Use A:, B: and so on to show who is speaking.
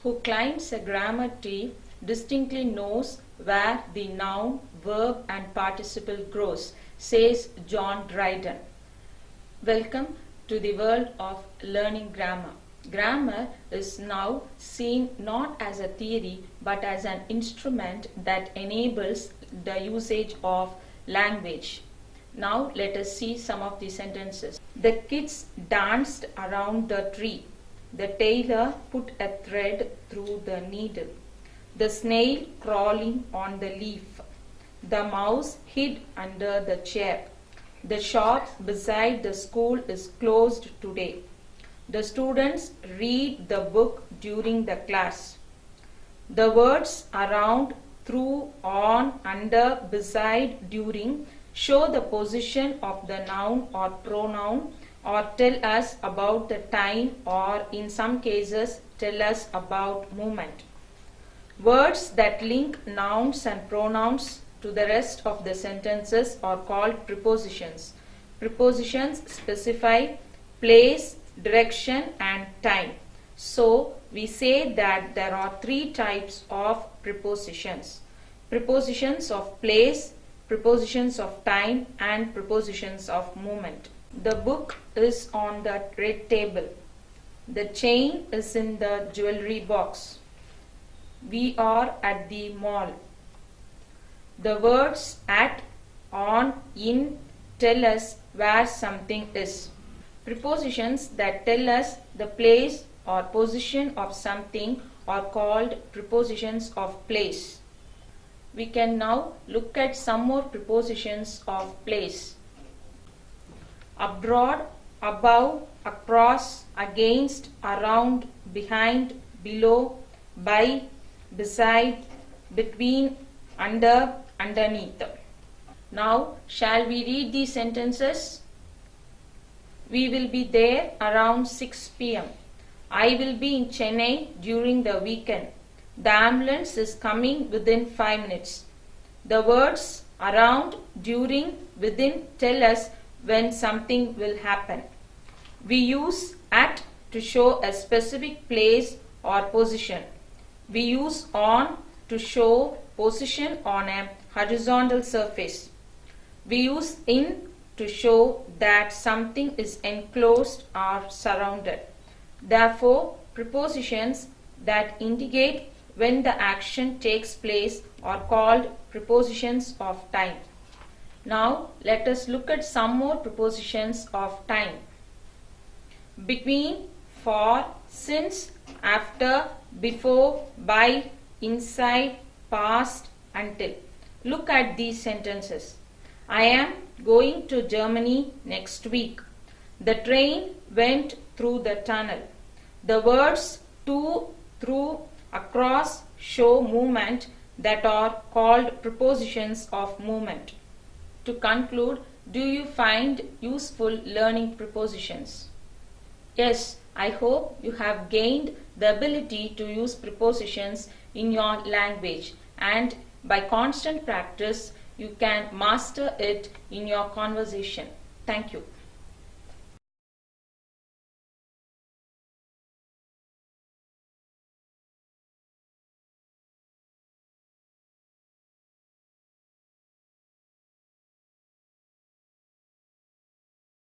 A: who climbs a grammar tree distinctly knows where the noun, verb and participle grows, says John Dryden. Welcome to the world of learning grammar. Grammar is now seen not as a theory but as an instrument that enables the usage of language. Now let us see some of the sentences. The kids danced around the tree. The tailor put a thread through the needle. The snail crawling on the leaf. The mouse hid under the chair. The shop beside the school is closed today. The students read the book during the class. The words around, through, on, under, beside, during show the position of the noun or pronoun or tell us about the time or in some cases tell us about movement. Words that link nouns and pronouns to the rest of the sentences are called prepositions. Prepositions specify place, direction and time. So we say that there are three types of prepositions. Prepositions of place, prepositions of time and prepositions of movement. The book is on the red table. The chain is in the jewelry box. We are at the mall. The words at, on, in tell us where something is. Prepositions that tell us the place or position of something are called prepositions of place. We can now look at some more prepositions of place. Abroad, above, across, against, around, behind, below, by, beside, between, under, underneath. Now, shall we read these sentences? We will be there around 6 p.m. I will be in Chennai during the weekend. The ambulance is coming within 5 minutes. The words around, during, within tell us when something will happen. We use at to show a specific place or position. We use on to show position on a horizontal surface. We use in to show that something is enclosed or surrounded. Therefore, prepositions that indicate when the action takes place are called prepositions of time. Now, let us look at some more prepositions of time. Between, for, since, after, before, by, inside, past, until. Look at these sentences. I am going to Germany next week. The train went through the tunnel. The words to, through, across show movement that are called prepositions of movement. To conclude, do you find useful learning prepositions? Yes, I hope you have gained the ability to use prepositions in your language, and by constant practice you can master it in your conversation. Thank you.